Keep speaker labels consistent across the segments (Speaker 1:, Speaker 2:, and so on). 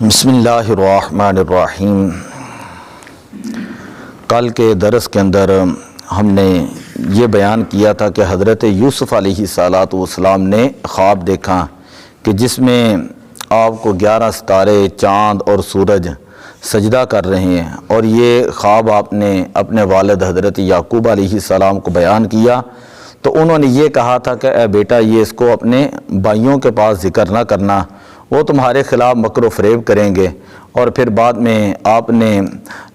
Speaker 1: بسم اللہ الرحمن الرحیم۔ کل کے درس کے اندر ہم نے یہ بیان کیا تھا کہ حضرت یوسف علیہ السلام نے خواب دیکھا کہ جس میں آپ کو 11 ستارے، چاند اور سورج سجدہ کر رہے ہیں، اور یہ خواب آپ نے اپنے والد حضرت یعقوب علیہ السلام کو بیان کیا تو انہوں نے یہ کہا تھا کہ اے بیٹا، یہ اس کو اپنے بھائیوں کے پاس ذکر نہ کرنا، وہ تمہارے خلاف مکر و فریب کریں گے۔ اور پھر بعد میں آپ نے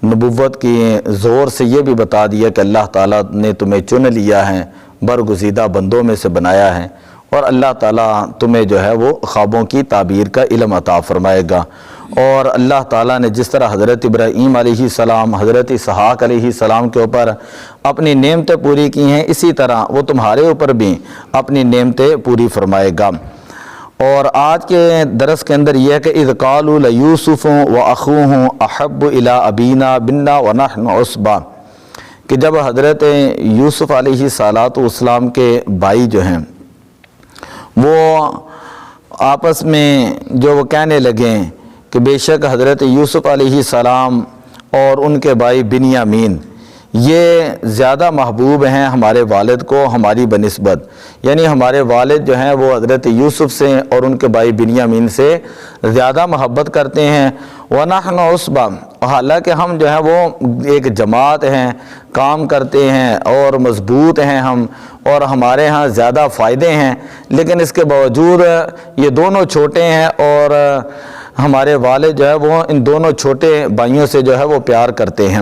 Speaker 1: نبوت کی زور سے یہ بھی بتا دیا کہ اللہ تعالیٰ نے تمہیں چن لیا ہے، برگزیدہ بندوں میں سے بنایا ہے، اور اللہ تعالیٰ تمہیں جو ہے وہ خوابوں کی تعبیر کا علم عطا فرمائے گا۔ اور اللہ تعالیٰ نے جس طرح حضرت ابراہیم علیہ السلام، حضرت اسحاق علیہ السلام کے اوپر اپنی نعمتیں پوری کی ہیں، اسی طرح وہ تمہارے اوپر بھی اپنی نعمتیں پوری فرمائے گا۔ اور آج کے درس کے اندر یہ ہے کہ اذ قالوا لیوسف واخوہ احب الی ابینا منا ونحن عصبہ، کہ جب حضرت یوسف علیہ السلام کے بھائی جو ہیں وہ آپس میں جو وہ کہنے لگے کہ بے شک حضرت یوسف علیہ السلام اور ان کے بھائی بنیامین یہ زیادہ محبوب ہیں ہمارے والد کو ہماری بنسبت، یعنی ہمارے والد جو ہیں وہ حضرت یوسف سے اور ان کے بھائی بنیامین سے زیادہ محبت کرتے ہیں۔ وَنَحْنُ عُصْبَةٌ، حالانکہ ہم جو ہیں وہ ایک جماعت ہیں، کام کرتے ہیں اور مضبوط ہیں ہم، اور ہمارے ہاں زیادہ فائدے ہیں، لیکن اس کے باوجود یہ دونوں چھوٹے ہیں اور ہمارے والد جو ہے وہ ان دونوں چھوٹے بھائیوں سے جو ہے وہ پیار کرتے ہیں۔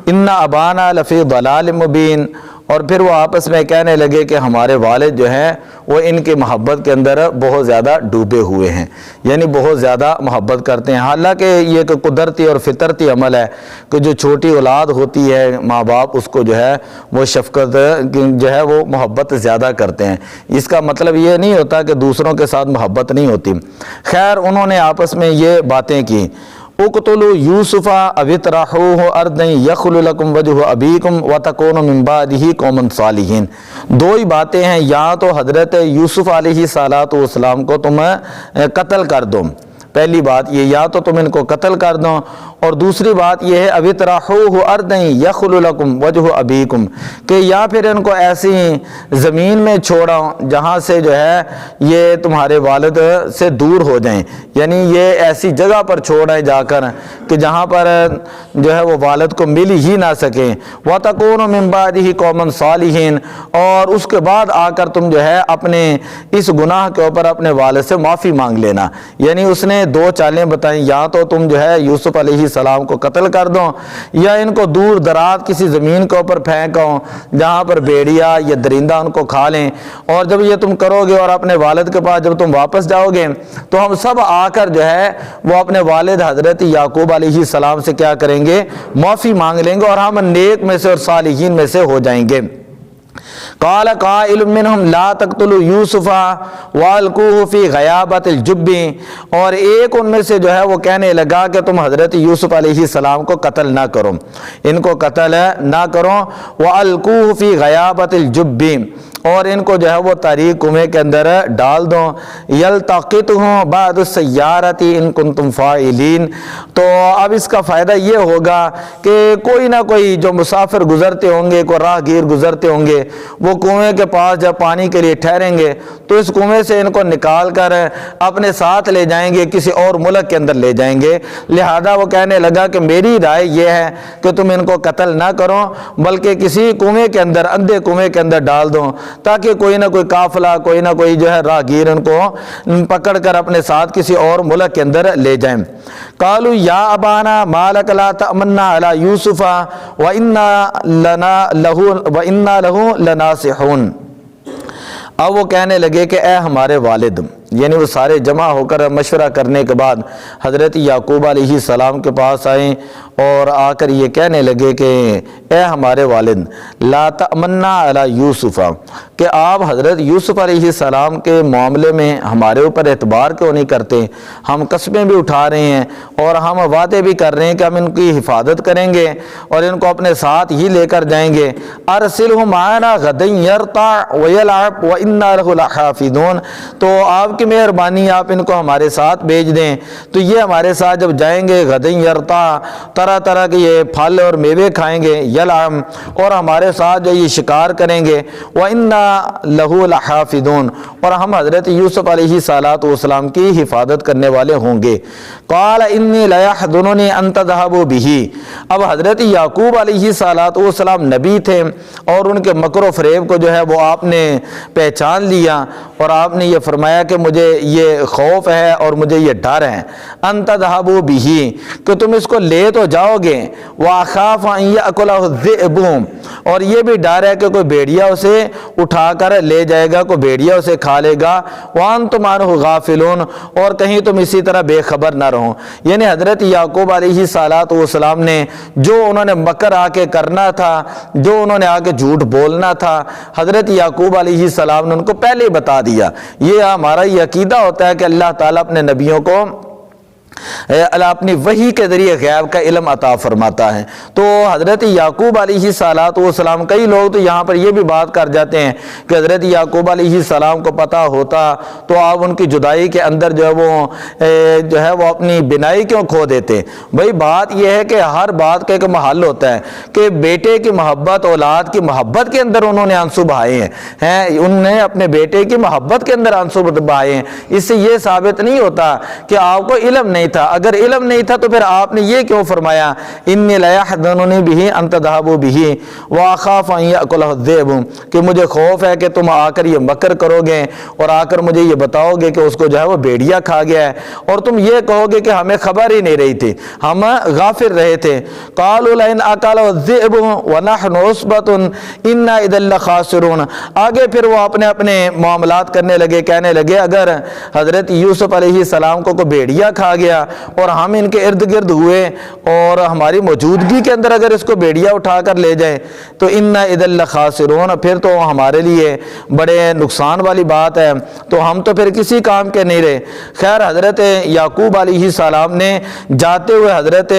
Speaker 1: اِنَّ أَبَانَا لَفِي ضَلَالٍ مُبِينٍ، اور پھر وہ آپس میں کہنے لگے کہ ہمارے والد جو ہیں وہ ان کی محبت کے اندر بہت زیادہ ڈوبے ہوئے ہیں، یعنی بہت زیادہ محبت کرتے ہیں۔ حالانکہ یہ ایک قدرتی اور فطرتی عمل ہے کہ جو چھوٹی اولاد ہوتی ہے ماں باپ اس کو جو ہے وہ شفقت جو ہے وہ محبت زیادہ کرتے ہیں، اس کا مطلب یہ نہیں ہوتا کہ دوسروں کے ساتھ محبت نہیں ہوتی۔ خیر، انہوں نے آپس میں یہ باتیں کی، اقتلوا یوسف او اطرحوہ ارضا یخل لکم وجہ ابیکم وتکونوا من بعدہ قوما صالحین۔ دو ہی باتیں ہیں، یا تو حضرت یوسف علیہ السلام کو تم قتل کر دو، پہلی بات یہ، یا تو تم ان کو قتل کر دو، اور دوسری بات یہ ہے او اطرحوہ ارضا یخل لکم وجہ ابیکم، کہ یا پھر ان کو ایسی زمین میں چھوڑو جہاں سے جو ہے یہ تمہارے والد سے دور ہو جائیں، یعنی یہ ایسی جگہ پر چھوڑیں جا کر کہ جہاں پر جو ہے وہ والد کو مل ہی نہ سکیں۔ وَتَكُونُوا مِن بَعْدِهِ قَوْمًا صَالِحِينَ، اور اس کے بعد آ کر تم جو ہے اپنے اس گناہ کے اوپر اپنے والد سے معافی مانگ لینا۔ یعنی اس نے دو چالیں بتائیں، یا تو تم جو ہے یوسف علیہ السلام کو قتل کر دو، یا ان کو دور دراز کسی زمین کے اوپر پھینکو جہاں پر بھیڑیا یا درندہ ان کو کھا لیں، اور جب یہ تم کرو گے اور اپنے والد کے پاس جب تم واپس جاؤ گے تو ہم سب آ کر جو ہے وہ اپنے والد حضرت یعقوب علیہ السلام سے کیا کریں گے؟ معافی مانگ لیں گے، اور ہم نیک میں سے اور صالحین میں سے ہو جائیں گے۔ قال قائل منهم لا تقتلوا یوسف والقوه في غیابۃ الجب، اور ایک ان میں سے جو ہے وہ کہنے لگا کہ تم حضرت یوسف علیہ السلام کو قتل نہ کرو، ان کو قتل نہ کرو، والقوه في غیابۃ الجب، اور ان کو جو ہے وہ تاریک کنویں کے اندر ڈال دو، یلتقطہ بعض السیارۃ ان کنتم فاعلین۔ تو اب اس کا فائدہ یہ ہوگا کہ کوئی نہ کوئی جو مسافر گزرتے ہوں گے، کوئی راہ گیر گزرتے ہوں گے، وہ کنویں کے پاس جب پانی کے لیے ٹھہریں گے تو اس کنویں سے ان کو نکال کر اپنے ساتھ لے جائیں گے، کسی اور ملک کے اندر لے جائیں گے۔ لہذا وہ کہنے لگا کہ میری رائے یہ ہے کہ تم ان کو قتل نہ کرو، بلکہ کسی کنویں کے اندر، اندھے کنویں کے اندر ڈال دو، تاکہ کوئی نہ کوئی قافلہ، کوئی نہ کوئی جو ہے راہگیر ان کو پکڑ کر اپنے ساتھ کسی اور ملک کے اندر لے جائیں۔ قالوا یا ابانا ما لک لا تأمنا علی یوسف وإنا له لناصحون۔ اب وہ کہنے لگے کہ اے ہمارے والد، یعنی وہ سارے جمع ہو کر مشورہ کرنے کے بعد حضرت یعقوب علیہ السلام کے پاس آئیں اور آ کر یہ کہنے لگے کہ اے ہمارے والد، لا تأمنا علی یوسف، کہ آپ حضرت یوسف علیہ السلام کے معاملے میں ہمارے اوپر اعتبار کیوں نہیں کرتے؟ ہم قسمیں بھی اٹھا رہے ہیں اور ہم وعدے بھی کر رہے ہیں کہ ہم ان کی حفاظت کریں گے اور ان کو اپنے ساتھ ہی لے کر جائیں گے۔ ارسلہ معنا غدا یرتع ویلعب وإنا لہ لحافظون، تو آپ کے کی مہربانی آپ ان کو ہمارے ساتھ بھیج دیں تو یہ ہمارے ساتھ جب جائیں گے غدن یرتا طرح طرح کے یہ پھل اور میوے کھائیں گے، یلعم اور ہمارے ساتھ جو یہ شکار کریں گے، وَإِنَّا لَهُ لَحَافِظُونَ اور ہم حضرت یوسف علیہ السلام کی حفاظت کرنے والے ہوں گے۔ قال انی لیحزننی ان تذهبوا به اب حضرت یعقوب علیہ السلام نبی تھے اور ان کے مکر و فریب کو جو ہے وہ آپ نے پہچان لیا اور آپ نے یہ فرمایا کہ مجھے یہ خوف ہے اور مجھے یہ ڈر ہے، ان تذهبوا به کہ تم اس کو لے تو جاؤ گے، واخاف ان یاکلہ الذئب اور یہ بھی ڈر ہے کہ کوئی بھیڑیا اسے اٹھا کر لے جائے گا، کوئی بھیڑیا اسے کھا لے گا، وانتم عنہ غافلون اور کہیں تم اسی طرح بے خبر نہ رہو۔ یعنی حضرت یعقوب علیہ السلام نے جو انہوں نے مکر آ کے کرنا تھا، جو انہوں نے آ کے جھوٹ بولنا تھا، حضرت یعقوب علیہ السلام نے ان کو پہلے ہی بتا دیا۔ یہ ہمارا یہ عقیدہ ہوتا ہے کہ اللہ تعالیٰ اپنے نبیوں کو اللہ اپنی وحی کے ذریعے غیب کا علم عطا فرماتا ہے۔ تو حضرت یعقوب علیہ السلام، کئی لوگ تو یہاں پر یہ بھی بات کر جاتے ہیں کہ حضرت یعقوب علیہ السلام کو پتہ ہوتا تو آپ ان کی جدائی کے اندر جو ہے وہ اپنی بینائی کیوں کھو دیتے۔ بھئی بات یہ ہے کہ ہر بات کا ایک محل ہوتا ہے کہ بیٹے کی محبت، اولاد کی محبت کے اندر انہوں نے آنسو بہائے ہیں، انہوں نے اپنے بیٹے کی محبت کے اندر آنسو بہائے ہیں۔ اس سے یہ ثابت نہیں ہوتا کہ آپ کو علم نہیں تھا۔ اگر علم نہیں تھا تو پھر آپ نے یہ کیوں فرمایا انی لیحزننی بہ ان تذهبوا بہ واخاف ان یاکلہ الذئب کہ مجھے خوف ہے کہ تم آ کر یہ مکر کرو گے اور آ کر مجھے یہ بتاؤ گے کہ اس کو جو ہے وہ بھیڑیا کھا گیا ہے اور تم یہ کہو گے کہ ہمیں خبر ہی نہیں رہی تھی، ہم غافل رہے تھے۔ قالوا لئن اکلہ الذئب ونحن عصبۃ انا اذا لخاسرون آگے پھر وہ اپنے اپنے معاملات کرنے لگے، کہنے لگے اگر حضرت یوسف علیہ السلام کو کوئی بھیڑیا کھا گیا اور ہم ان کے ارد گرد ہوئے اور ہماری موجودگی کے اندر اگر اس کو بھیڑیا اٹھا کر لے جائے تو انا اذا لخاسرون پھر تو ہمارے لیے بڑے نقصان والی بات ہے، تو ہم تو پھر کسی کام کے نہیں رہے۔ خیر حضرت یعقوب علیہ السلام نے جاتے ہوئے حضرت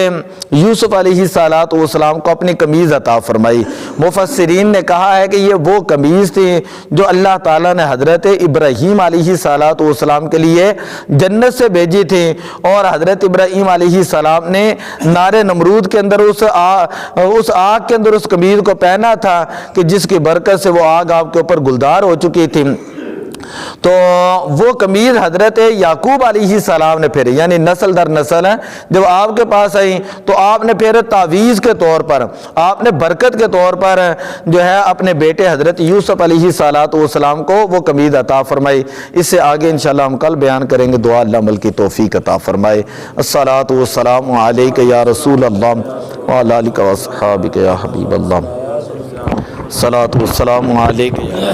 Speaker 1: یوسف علیہ السلام کو اپنی قمیض عطا فرمائی۔ مفسرین نے کہا ہے کہ یہ وہ قمیض تھی جو اللہ تعالیٰ نے حضرت ابراہیم علیہ السلام کے لیے جنت سے بھیجی تھی اور حضرت ابراہیم علیہ السلام نے نار نمرود کے اندر اس آگ کے اندر اس قمیض کو پہنا تھا کہ جس کی برکت سے وہ آگ آپ کے اوپر گلدار ہو چکی تھی۔ تو وہ قمیض حضرت یعقوب علیہ السلام نے پھر یعنی نسل در نسل جب آپ کے پاس آئی تو آپ نے پھر تعویذ کے طور پر، آپ نے برکت کے طور پر جو ہے اپنے بیٹے حضرت یوسف علیہ السلام کو وہ قمیض عطا فرمائی۔ اس سے آگے انشاءاللہ ہم کل بیان کریں گے۔ دعا اللہ عمل کی توفیق عطا فرمائے۔ الصلاۃ والسلام علیک یا رسول اللہ وعلی آلک واصحابک یا حبیب اللہ۔ الصلاۃ والسلام علیک یا